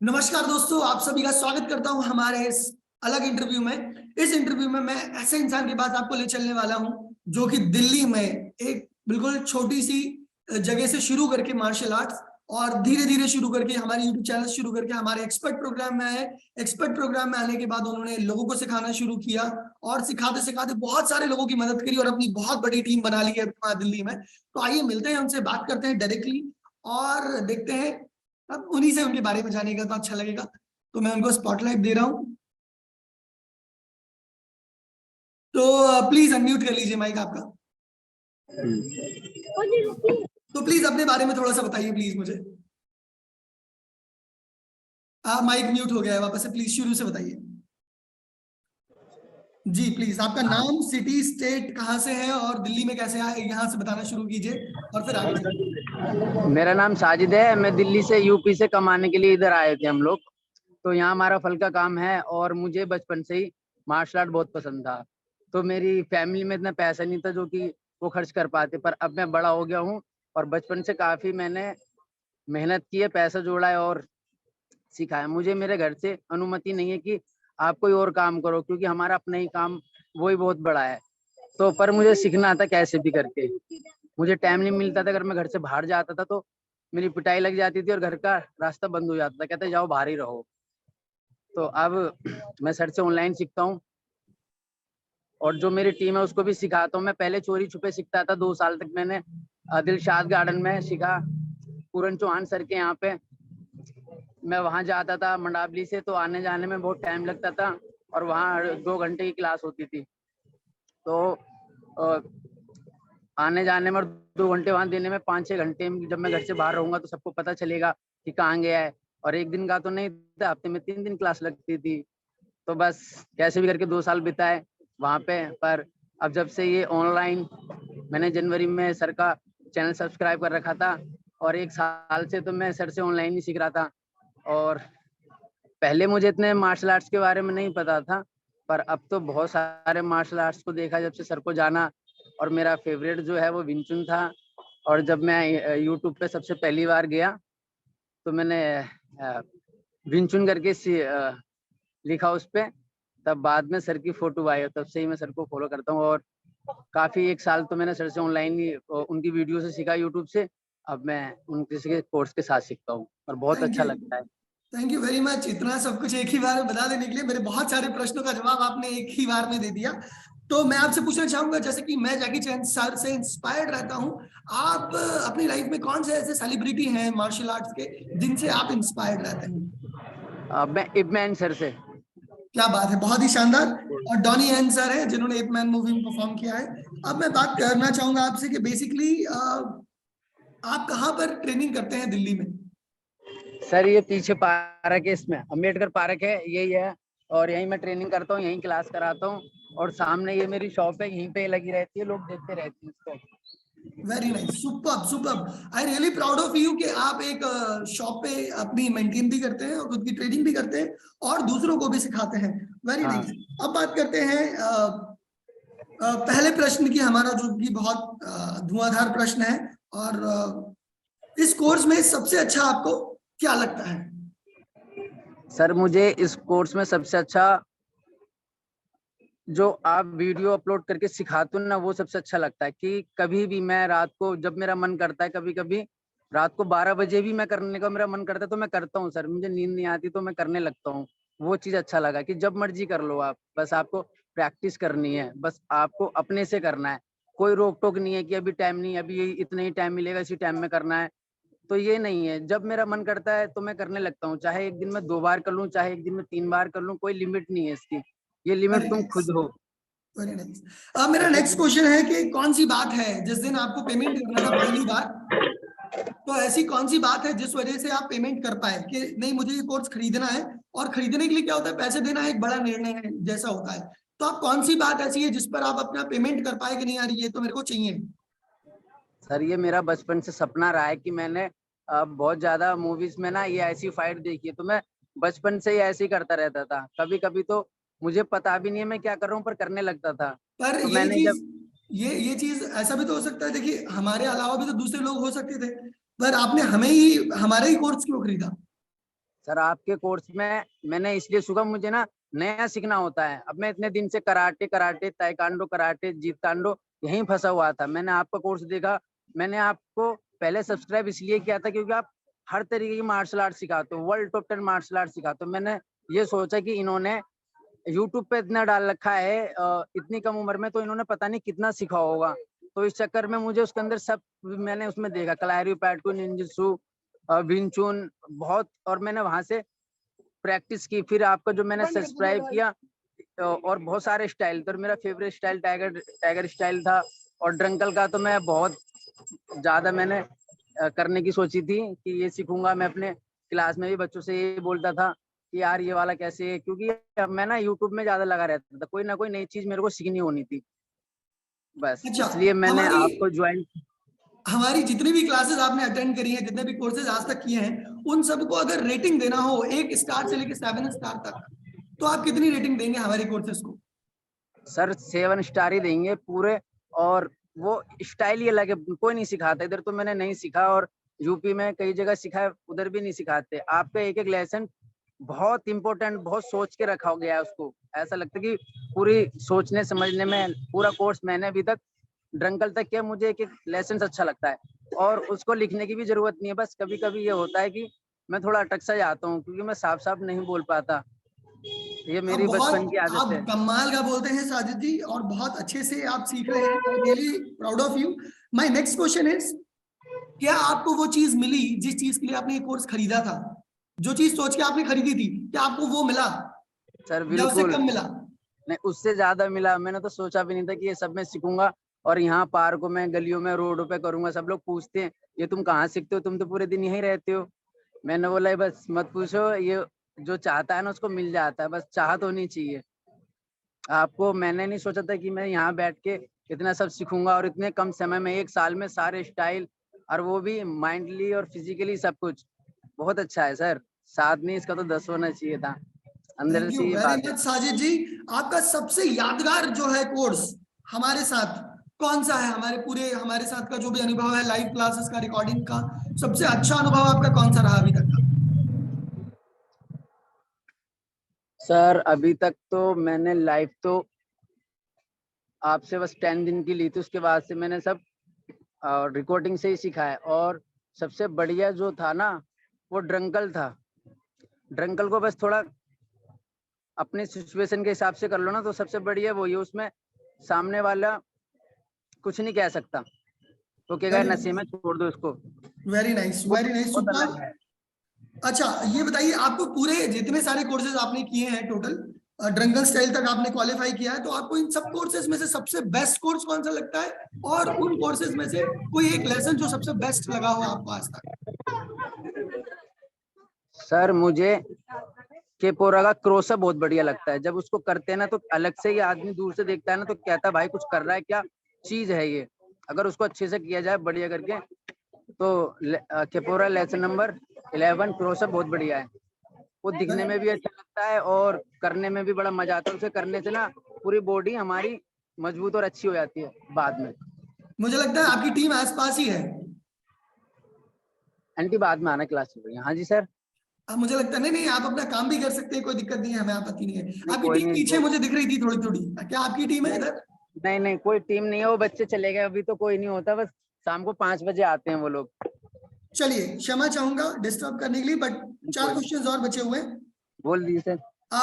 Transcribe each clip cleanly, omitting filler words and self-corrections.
नमस्कार दोस्तों, आप सभी का स्वागत करता हूं हमारे इस अलग इंटरव्यू में। इस इंटरव्यू में मैं ऐसे इंसान के पास आपको ले चलने वाला हूं जो कि दिल्ली में एक बिल्कुल छोटी सी जगह से शुरू करके मार्शल आर्ट्स और धीरे धीरे शुरू करके हमारे यूट्यूब चैनल शुरू करके हमारे एक्सपर्ट प्रोग्राम में आए। एक्सपर्ट प्रोग्राम में आने के बाद उन्होंने लोगों को सिखाना शुरू किया और सिखाते सिखाते बहुत सारे लोगों की मदद करी और अपनी बहुत बड़ी टीम बना ली है दिल्ली में। तो आइए मिलते हैं, उनसे बात करते हैं डायरेक्टली और देखते हैं, अब उन्हीं से उनके बारे में जानेगा तो अच्छा लगेगा। तो मैं उनको स्पॉटलाइट दे रहा हूं, तो प्लीज अनम्यूट कर लीजिए माइक आपका। तो प्लीज अपने बारे में थोड़ा सा बताइए प्लीज मुझे। माइक म्यूट हो गया है वापस से, प्लीज शुरू से बताइए। जी प्लीज, आपका नाम, सिटी, स्टेट कहाँ से है और दिल्ली में कैसे आए, यहाँ से बताना शुरू कीजिए और फिर आगे चलिए। मेरा नाम साजिद है। मैं दिल्ली से यूपी से कमाने के लिए इधर आए थे हम लोग। तो यहाँ हमारा फल का काम है और मुझे बचपन से ही मार्शल आर्ट बहुत पसंद था। तो मेरी फैमिली में इतना पैसा नहीं था जो कि वो खर्च कर पाते, पर अब मैं बड़ा हो गया हूँ और बचपन से काफी मैंने मेहनत की है, पैसा जोड़ा है और सिखाया। मुझे मेरे घर से अनुमति नहीं है कि आप कोई और काम करो, क्योंकि हमारा अपना ही काम वही बहुत बड़ा है। तो पर मुझे सीखना आता कैसे भी करके। मुझे टाइम नहीं मिलता था, अगर मैं घर से बाहर जाता था तो मेरी पिटाई लग जाती थी और घर का रास्ता बंद हो जाता था, कहते जाओ बाहर ही रहो। तो अब मैं सर से ऑनलाइन सीखता हूँ और जो मेरी टीम है उसको भी सिखाता हूँ। मैं पहले चोरी छुपे सीखता था, 2 साल तक मैंने दिलशाद गार्डन में सीखा, पूरन चौहान सर के यहाँ पे। मैं वहां जाता था मंडावली से, तो आने जाने में बहुत टाइम लगता था और वहाँ 2 घंटे की क्लास होती थी। तो आने जाने में 2 घंटे वहां देने में 5-6 घंटे जब मैं घर से बाहर रहूंगा तो सबको पता चलेगा कि कहाँ गया है। और एक दिन का तो नहीं था, हफ्ते में 3 दिन क्लास लगती थी। तो बस कैसे भी करके 2 साल बिताए वहां पे। पर अब जब से ये ऑनलाइन, मैंने जनवरी में सर का चैनल सब्सक्राइब कर रखा था और 1 साल से तो मैं सर से ऑनलाइन ही सीख रहा था। और पहले मुझे इतने मार्शल आर्ट्स के बारे में नहीं पता था, पर अब तो बहुत सारे मार्शल आर्ट्स को देखा जब से सर को जाना। और मेरा फेवरेट जो है वो विंग चुन था। और जब मैं यूट्यूब पे सबसे पहली बार गया तो मैंने विंग चुन करके लिखा उस पे, तब बाद में सर की फोटो आई और तब से ही मैं सर को फॉलो करता हूँ। और काफी 1 साल तो मैंने सर से ऑनलाइन ही उनकी वीडियो से सीखा यूट्यूब से। अब मैं उनके किसी के कोर्स के साथ सीखता हूँ और बहुत अच्छा लगता है। थैंक यू वेरी मच, इतना सब कुछ एक ही बार में बता देने के लिए। मेरे बहुत सारे प्रश्नों का जवाब आपने एक ही बार में दे दिया। तो मैं आपसे पूछना चाहूंगा, जैसे कि मैं जैकी चैन सर से इंस्पायर्ड रहता हूं, आप अपनी लाइफ में कौन से ऐसे सेलिब्रिटी हैं मार्शल आर्ट्स के जिनसे आप इंस्पायर्ड रहते हैं? मैं इप मैन सर से। क्या बात है, बहुत ही शानदार। और डॉनी एन सर है जिन्होंने एप मैन मूवी में परफॉर्म किया है। अब मैं बात करना चाहूंगा आपसे कि बेसिकली आप कहाँ पर ट्रेनिंग करते हैं दिल्ली में? सर ये पीछे पार्क है, इसमें अम्बेडकर पार्क है, यही है। और यहीं मैं ट्रेनिंग करता हूँ, यहीं क्लास कराता हूँ। और सामने ये मेरी शॉप है, यहीं पे लगी रहती है, लोग देखते रहते हैं इसको। Very nice, superb superb. I really proud of you कि आप एक शॉप पे अपनी मेंटेन भी करते हैं और खुद की ट्रेनिंग भी करते हैं और दूसरों को भी सिखाते हैं। Very nice. अब बात करते हैं पहले प्रश्न की, हमारा जो कि बहुत धुआंधार प्रश्न है। और इस कोर्स में सबसे अच्छा आपको क्या लगता है? सर मुझे इस कोर्स में सबसे अच्छा जो आप वीडियो अपलोड करके सिखाते हो ना, वो सबसे अच्छा लगता है। कि कभी भी मैं रात को जब मेरा मन करता है, कभी कभी रात को 12 बजे भी मैं करने का मेरा मन करता है तो मैं करता हूँ सर। मुझे नींद नहीं आती तो मैं करने लगता हूँ। वो चीज अच्छा लगा कि जब मर्जी कर लो आप, बस आपको प्रैक्टिस करनी है, बस आपको अपने से करना है। कोई रोक टोक नहीं है कि अभी टाइम नहीं, अभी इतना ही टाइम मिलेगा, इसी टाइम में करना है। तो ये नहीं है, जब मेरा मन करता है तो मैं करने लगता हूँ। चाहे एक दिन में 2 बार कर लूँ, चाहे एक दिन में 3 बार कर लूँ, कोई लिमिट नहीं है इसकी। ये लिमिट तुम खुद हो। Very nice. अब मेरा नेक्स्ट क्वेश्चन है कि कौन सी बात है जिस दिन आपको पेमेंट करना था पहली बार, तो ऐसी कौन सी बात है जिस वजह से आप पेमेंट कर पाए कि नहीं मुझे ये कोर्स खरीदना है? और खरीदने के लिए क्या होता है, पैसे देना एक बड़ा निर्णय है जैसा होता है। तो आप कौन सी बात ऐसी है जिस पर आप अपना पेमेंट कर पाए कि नहीं यार ये तो मेरे को चाहिए? सर ये मेरा बचपन से सपना रहा है कि मैंने बहुत ज्यादा मूवीज में ना ये ऐसी फाइट देखी है, तो मैं बचपन से ही ऐसे ही करता रहता था। कभी कभी तो मुझे पता भी नहीं है मैं क्या कर रहा हूँ, पर करने लगता था। पर तो ये मैंने चीज, जब ये चीज ऐसा भी तो हो सकता है, देखिए हमारे अलावा भी तो दूसरे लोग हो सकते थे, पर आपने हमें ही, हमारा ही कोर्स क्यों खरीदा? सर आपके कोर्स में मैंने इसलिए सीखा, मुझे ना नया सीखना होता है। अब मैं इतने दिन से कराटे, ताइक्वांडो, कराटे, जीत तांडो यहीं फंसा हुआ था। मैंने आपका कोर्स देखा, मैंने आपको पहले सब्सक्राइब इसलिए किया था क्योंकि आप हर तरीके की मार्शल आर्ट सिखाते हो, वर्ल्ड टॉप 10 मार्शल आर्ट सिखाते हो। मैंने ये सोचा कि इन्होंने यूट्यूब पे इतना डाल रखा है इतनी कम उम्र में, तो इन्होंने पता नहीं कितना सीखा होगा। तो इस चक्कर में मुझे उसके अंदर सब मैंने उसमें देखा, क्लायरियो पैटू, निंजुत्सु, विंचुन बहुत, और मैंने वहां से प्रैक्टिस की। फिर आपका जो मैंने सब्सक्राइब किया और बहुत सारे स्टाइल, तो मेरा फेवरेट स्टाइल टाइगर स्टाइल था। और ड्रंकल का तो मैं बहुत ज्यादा मैंने करने की सोची थी कि ये सीखूंगा। मैं अपने क्लास में भी बच्चों से ये बोलता था कि यार ये वाला कैसे है, क्योंकि मैं ना यूट्यूब में ज्यादा लगा रहता था, कोई ना कोई नई चीज मेरे को सीखनी होनी थी, बस अच्छा, इसलिए मैंने हमारी आपको ज्वाइन। हमारी जितनी भी क्लासेस आपने अटेंड करी हैं, जितने भी कोर्सेज आज तक किए हैं, उन सबको अगर रेटिंग देना हो 1 स्टार से लेकर 7 स्टार तक, तो आप कितनी रेटिंग देंगे हमारे कोर्सेज को? सर 7 स्टार ही देंगे पूरे। और वो स्टाइल ही अलग है, कोई नहीं सिखाता इधर, तो मैंने नहीं सीखा। और यूपी में कई जगह सिखा है, उधर भी नहीं सिखाते। आपका एक एक लेसन बहुत इंपॉर्टेंट, बहुत सोच के रखा गया है उसको। ऐसा लगता है कि पूरी सोचने समझने में पूरा कोर्स मैंने अभी तक ड्रंकल तक किया, मुझे एक एक लेसन अच्छा लगता है। और उसको लिखने की भी जरूरत नहीं है, बस कभी कभी ये होता है कि मैं थोड़ा अटक सा जाता हूँ क्योंकि मैं साफ साफ नहीं बोल पाता। ये आप मेरी बचपन की बहुत आदत आप है। कमाल का बोलते हैं साजिद जी, और बहुत अच्छे से आप सीख रहे हैं। I really proud of you. My next question is, क्या आपको वो चीज मिली जिस चीज के लिए आपने ये कोर्स खरीदा था? जो चीज सोच के आपने खरीदी थी, क्या आपको वो मिला सर या उससे बिल्कुल कम मिला? नहीं, उससे ज्यादा मिला। मैंने तो सोचा भी नहीं था कि ये सब मैं सीखूंगा और यहाँ पार्कों में, गलियों में, रोडों पे करूंगा। सब लोग पूछते हैं ये तुम कहाँ सीखते हो, तुम तो पूरे दिन यहीं रहते हो। मैंने बोला बस मत पूछो, ये जो चाहता है ना उसको मिल जाता है, बस चाहत होनी चाहिए आपको। मैंने नहीं सोचा था कि मैं यहाँ बैठ के इतना सब सीखूंगा और इतने कम समय में 1 साल में सारे स्टाइल, और वो भी माइंडली और फिजिकली सब कुछ बहुत अच्छा है सर। 7 नहीं, इसका तो 10 होना चाहिए था। अंदर थैंक यू से ये वेरी बात है। मच साजिद जी। आपका सबसे यादगार जो है कोर्स हमारे साथ कौन सा है? हमारे साथ का जो भी अनुभव है, लाइव क्लासेस का, रिकॉर्डिंग का, सबसे अच्छा अनुभव आपका कौन सा रहा अभी तक का? सर अभी तक तो मैंने लाइव तो आपसे बस 10 दिन की ली थी, उसके बाद से मैंने सब रिकॉर्डिंग से ही सीखा है। और सबसे बढ़िया जो था ना वो ड्रंकल था। ड्रंकल को बस थोड़ा अपने सिचुएशन के हिसाब से कर लो ना तो सबसे बढ़िया वो, ये उसमें सामने वाला कुछ नहीं कह सकता, तो कहेगा वेरी नशे में, छोड़ दो इसको। वेरी नाइस, वो वेरी नाइस, बहुत अलग सुपर। है। अच्छा, ये बताइए, आपको पूरे जितने सारे कोर्सेज आपने किए हैं टोटल, ड्रंकल स्टाइल तक आपने क्वालिफाई किया है, तो आपको इन सब कोर्सेज में से सबसे बेस्ट कोर्स कौन सा लगता है? और उन कोर्सेज में से कोई एक लेसन जो सबसे बेस्ट लगा हो आपको आज तक? सर मुझे केपोरा का क्रोसा बहुत बढ़िया लगता है। जब उसको करते हैं ना तो अलग से ही आदमी दूर से देखता है ना तो कहता है भाई कुछ कर रहा है, क्या चीज है ये। अगर उसको अच्छे से किया जाए बढ़िया करके तो केपोरा लेसन नंबर 11 क्रोसा बहुत बढ़िया है। वो दिखने में भी अच्छा लगता है और करने में भी बड़ा मजा आता है। उसे करने से ना पूरी बॉडी हमारी मजबूत और अच्छी हो जाती है बाद में। मुझे लगता है आपकी टीम आसपास ही है। आंटी बाद में आना क्लास में। हाँ जी सर। अब मुझे लगता है, नहीं नहीं, आप अपना काम भी कर सकते हैं, कोई दिक्कत नहीं है, हमें आपत्ति नहीं है। नहीं आपकी कोई टीम नहीं पीछे वो, मुझे दिख रही थी थोड़ी थोड़ी, क्या आपकी टीम है इधर? नहीं नहीं कोई टीम नहीं है, वो बच्चे चले गए अभी, तो कोई नहीं होता, बस शाम को 5 बजे आते हैं वो लोग। चलिए, क्षमा चाहूंगा डिस्टर्ब करने के लिए, बट चार कोई नहीं, क्वेश्चंस और बचे हुए हैं। बोल दीजिए सर।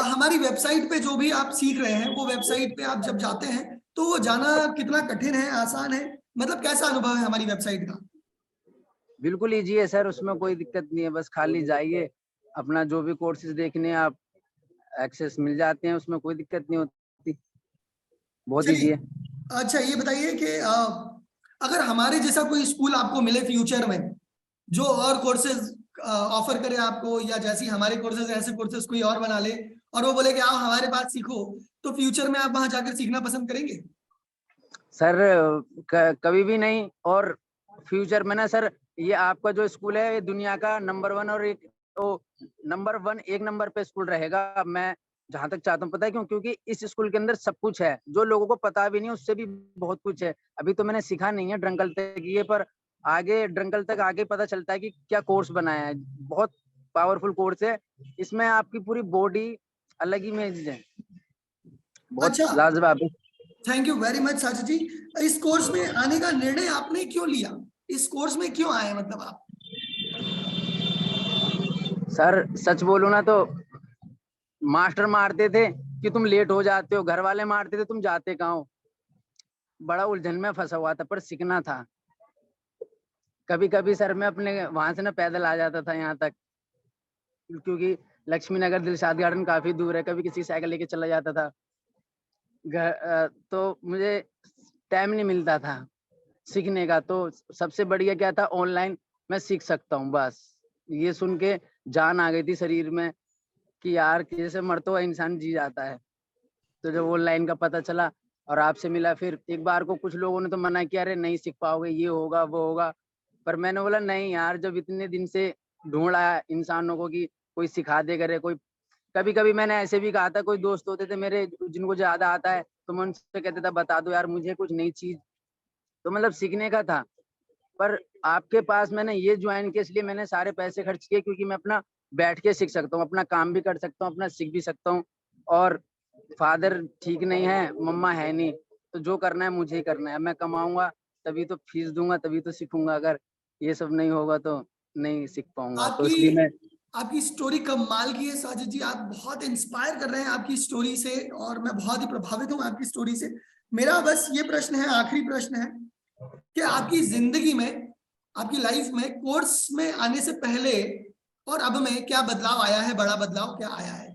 हमारी वेबसाइट पे जो भी आप सीख रहे हैं, वो वेबसाइट पे आप जब जाते हैं तो वो जाना कितना कठिन है, आसान है? मतलब कैसा अनुभव है हमारी वेबसाइट का? बिल्कुल ईजी है सर, उसमें कोई दिक्कत नहीं है। बस खाली जाइए, अपना जो भी कोर्सेज देखने हैं आप एक्सेस मिल जाते हैं, उसमें कोई दिक्कत नहीं होती, बहुत ईजी है। चलिए, अच्छा ये बताइए कि अगर हमारे जैसा कोई स्कूल आपको मिले फ्यूचर में, जो और कोर्सेज ऑफर करे आपको, या जैसी हमारे कोर्सेज ऐसे कोर्सेज कोई और बना ले, और वो बोले कि आओ हमारे पास सीखो, तो फ्यूचर में आप वहां जाकर सीखना पसंद करेंगे? सर कभी भी नहीं। और फ्यूचर में ना सर, ये आपका जो स्कूल है ये दुनिया का नंबर 1 और एक तो नंबर 1 एक नंबर पे स्कूल रहेगा। मैं जहां तक चाहता हूँ, पता है क्यों? क्योंकि इस स्कूल के अंदर सब कुछ है जो लोगों को पता भी नहीं है, उससे भी बहुत कुछ है। अभी तो मैंने सीखा नहीं है ड्रंकल तक ये, पर आगे ड्रंकल तक आगे पता चलता है कि क्या कोर्स बनाया है। बहुत पावरफुल कोर्स है, इसमें आपकी पूरी बॉडी अलग ही इमेज है, बहुत अच्छा, लाजवाब है। Thank you very much Sajid ji. इस कोर्स में आने का निर्णय आपने क्यों लिया? इस कोर्स में क्यों आए मतलब आप? सर सच बोलूं ना तो मास्टर मारते थे कि तुम लेट हो जाते हो, घर वाले मारते थे तुम जाते कहाँ हो। बड़ा उलझन में फंसा हुआ था, पर सीखना था। कभी कभी सर मैं अपने वहां से ना पैदल आ जाता था यहाँ तक, क्योंकि लक्ष्मी नगर दिलशाद गार्डन काफी दूर है, कभी किसी साइकिल लेके चला जाता था। तो मुझे टाइम नहीं मिलता था सीखने का, तो सबसे बढ़िया क्या था, ऑनलाइन मैं सीख सकता हूँ बस। ये सुन के जान आ गई थी शरीर में कि यार जैसे मरता हुआ इंसान जी जाता है। तो जब ऑनलाइन का पता चला और आपसे मिला, फिर एक बार को कुछ लोगों ने तो मना किया, अरे नहीं सीख पाओगे, ये होगा वो होगा। पर मैंने बोला नहीं यार, जब इतने दिन से ढूंढ आया इंसानों को कि कोई सिखा दे करे कोई। कभी कभी मैंने ऐसे भी कहा था, कोई दोस्त होते थे मेरे जिनको ज्यादा आता है, तो मैं उनसे कहता था बता दो यार मुझे कुछ नई चीज, तो मतलब सीखने का था। पर आपके पास मैंने ये ज्वाइन किया, इसलिए मैंने सारे पैसे खर्च किए, क्योंकि मैं अपना बैठ के सीख सकता हूँ, अपना काम भी कर सकता हूँ, अपना सीख भी सकता हूँ। और फादर ठीक नहीं है, मम्मा है नहीं, तो जो करना है मुझे ही करना है। मैं कमाऊंगा तभी तो फीस दूंगा, तभी तो सीखूंगा। अगर ये सब नहीं होगा तो नहीं सीख पाऊंगा, तो आपकी इसलिए मैं। आपकी स्टोरी कमाल की है साजिद जी। आप बहुत इंस्पायर कर रहे हैं आपकी स्टोरी से, और मैं बहुत ही प्रभावित हूँ आपकी स्टोरी से। मेरा बस ये प्रश्न है, आखिरी प्रश्न है, कि आपकी जिंदगी में, आपकी लाइफ में कोर्स में आने से पहले और अब में क्या बदलाव आया है? बड़ा बदलाव क्या आया है?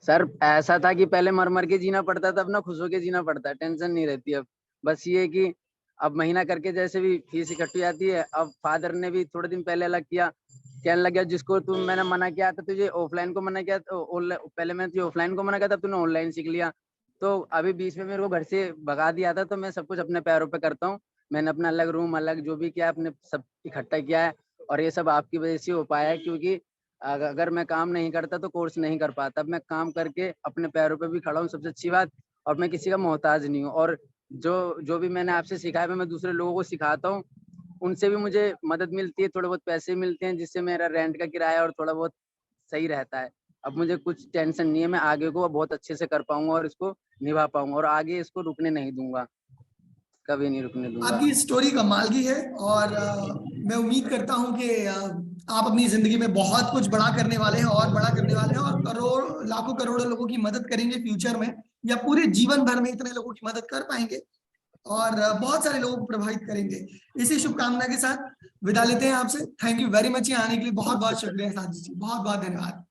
सर ऐसा था कि पहले मर मर के जीना पड़ता था, अब ना खुश होके जीना पड़ता है, टेंशन नहीं रहती अब। बस ये है कि अब महीना करके जैसे भी फीस इकट्ठी जाती है। अब फादर ने भी थोड़े दिन पहले अलग किया, कहने लग गया जिसको तुम मैंने मना किया था, तुझे ऑफलाइन को मना किया, तो पहले मैंने तुझे ऑफलाइन को मना किया था, तूने ऑनलाइन सीख लिया। तो अभी बीच में मेरे को घर से भगा दिया था, तो मैं सब कुछ अपने पैरों पे करता हूँ। मैंने अपना अलग रूम, अलग जो भी किया, अपने सब इकट्ठा किया है। और ये सब आपकी वजह से हो पाया है, क्योंकि अगर मैं काम नहीं करता तो कोर्स नहीं कर पाता। अब मैं काम करके अपने पैरों पे भी खड़ा हूँ, सबसे अच्छी बात। और मैं किसी का मोहताज नहीं हूँ। और जो जो भी मैंने आपसे सिखाया है, मैं दूसरे लोगों को सिखाता हूँ, उनसे भी मुझे मदद मिलती है, थोड़े बहुत पैसे मिलते हैं, जिससे मेरा रेंट का किराया और थोड़ा बहुत सही रहता है। अब मुझे कुछ टेंशन नहीं है, मैं आगे को बहुत अच्छे से कर पाऊंगा और इसको निभा पाऊंगा, और आगे इसको रुकने नहीं दूंगा, कभी नहीं रुकने दूंगा। आपकी स्टोरी कमाल की है, और मैं उम्मीद करता हूं कि आप अपनी जिंदगी में बहुत कुछ बड़ा करने वाले हैं, और बड़ा करने वाले हैं, और करोड़ लाखों करोड़ों लोगों की मदद करेंगे फ्यूचर में, या पूरे जीवन भर में इतने लोगों की मदद कर पाएंगे, और बहुत सारे लोगों को प्रभावित करेंगे। इसी शुभकामना के साथ विदा लेते हैं आपसे। Thank you very much. यहाँ आने के लिए बहुत बहुत शुक्रिया साजिद जी, बहुत बहुत धन्यवाद।